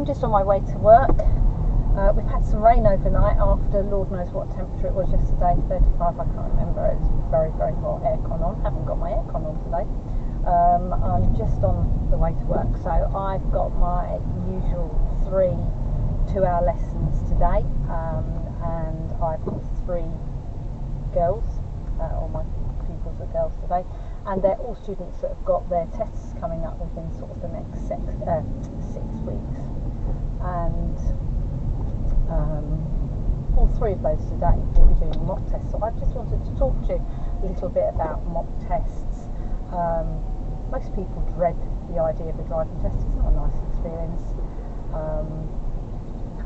just on my way to work. We've had some rain overnight after Lord knows what temperature it was yesterday, 35, I can't remember. It was very, very hot, aircon on. Haven't got my aircon on today. I'm just on the way to work, so I've got my usual 3 2-hour lessons today, and I've got 3 girls, all my pupils are girls today, and they're all students that have got their tests coming up within sort of the next 6 weeks, and all 3 of those today will be doing mock tests. So I just wanted to talk to you a little bit about mock tests. Most people dread the idea of a driving test. It's not a nice experience,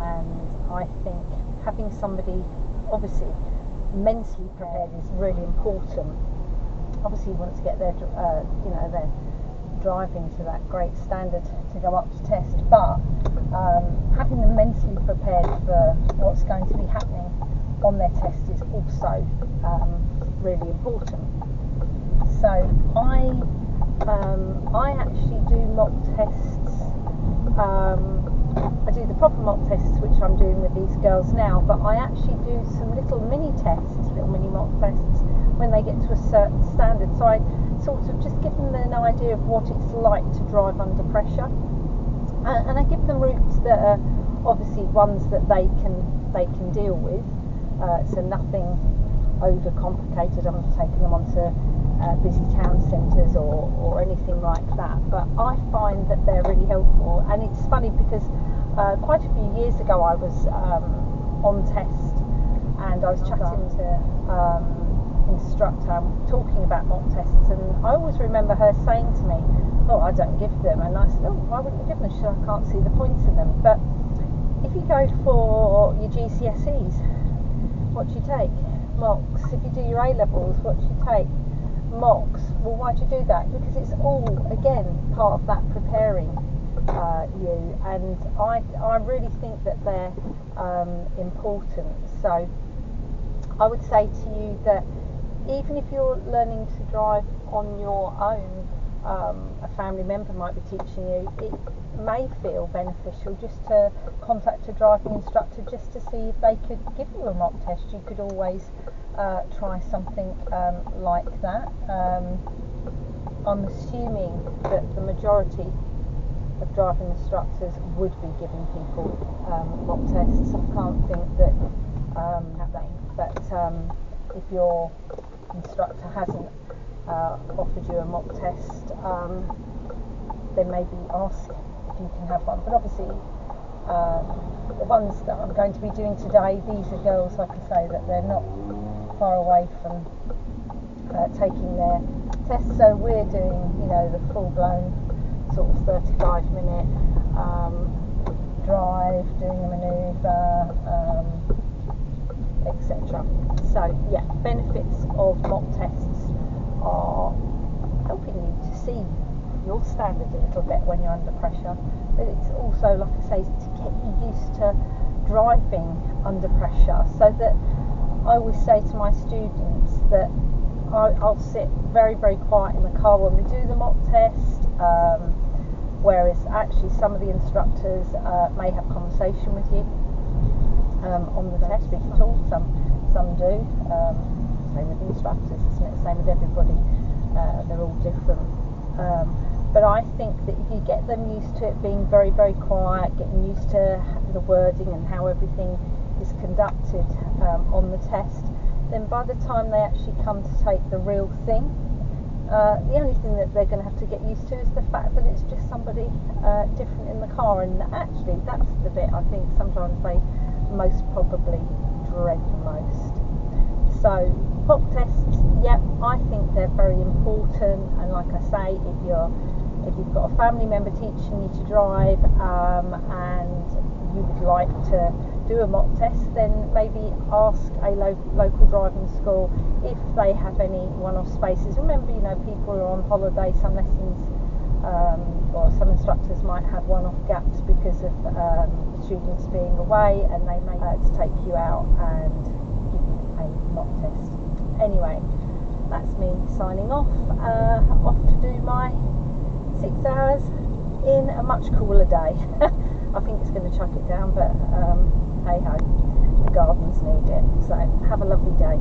and I think having somebody obviously mentally prepared is really important. Obviously you want to get their their driving to that great standard to go up to test, but having them mentally prepared for what's going to be happening on their test is also really important. So I actually do mock tests. I do the proper mock tests, which I'm doing with these girls now, but I actually do some little mini mock tests when they get to a certain standard. So I sort of just give them an idea of what it's like to drive under pressure, and I give them routes that are obviously ones that they can deal with. So nothing over complicated. I'm not taking them onto busy town centres or anything like that, but I find that they're really helpful. And it's funny because quite a few years ago I was on test, and I was chatting to instructor talking about mock tests, and I always remember her saying to me, "Oh, I don't give them," and I said, "Oh, why wouldn't you give them?" She said, "I can't see the point in them." But if you go for your GCSEs, what do you take? Mocks. If you do your A-levels, what do you take? Mocks. Well, why do you do that? Because it's all, again, part of that preparing you, and I really think that they're important. So I would say to you that even if you're learning to drive on your own, a family member might be teaching you, it may feel beneficial just to contact a driving instructor just to see if they could give you a mock test. You could always try something like that. I'm assuming that the majority of driving instructors would be giving people mock tests. I can't think that but if your instructor hasn't offered you a mock test, then maybe ask if you can have one. But obviously the ones that I'm going to be doing today, these are girls, like I say, that they're not far away from taking their tests. So we're doing, the full-blown sort of 35-minute drive, doing a manoeuvre, etc. So yeah, benefits of mock tests are helping you to see your standard a little bit when you're under pressure, but it's also, like I say, to get you used to driving under pressure. So that I always say to my students that I'll sit very, very quiet in the car when we do the mock test, whereas actually some of the instructors may have conversation with you on the test. We can talk, some do. Same with instructors, isn't it? Same with everybody. They're all different. But I think that if you get them used to it being very, very quiet, getting used to the wording and how everything is conducted on the test, then by the time they actually come to take the real thing, the only thing that they're going to have to get used to is the fact that it's just somebody different in the car. And actually that's the bit I think sometimes they most probably dread the most. So mock tests, yeah, I think they're very important, and like I say, if you've got a family member teaching you to drive, and you would like to do a mock test, then maybe ask a local driving school if they have any one-off spaces. Remember, people are on holiday, some lessons or some instructors might have one-off gaps because of students being away, and they may to take you out and give you a mock test. Anyway, that's me signing off to do my 6 hours in a much cooler day. I think it's going to chuck it down, but hey ho, the gardens need it. So have a lovely day.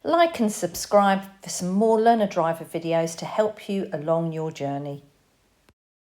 Like and subscribe for some more learner driver videos to help you along your journey.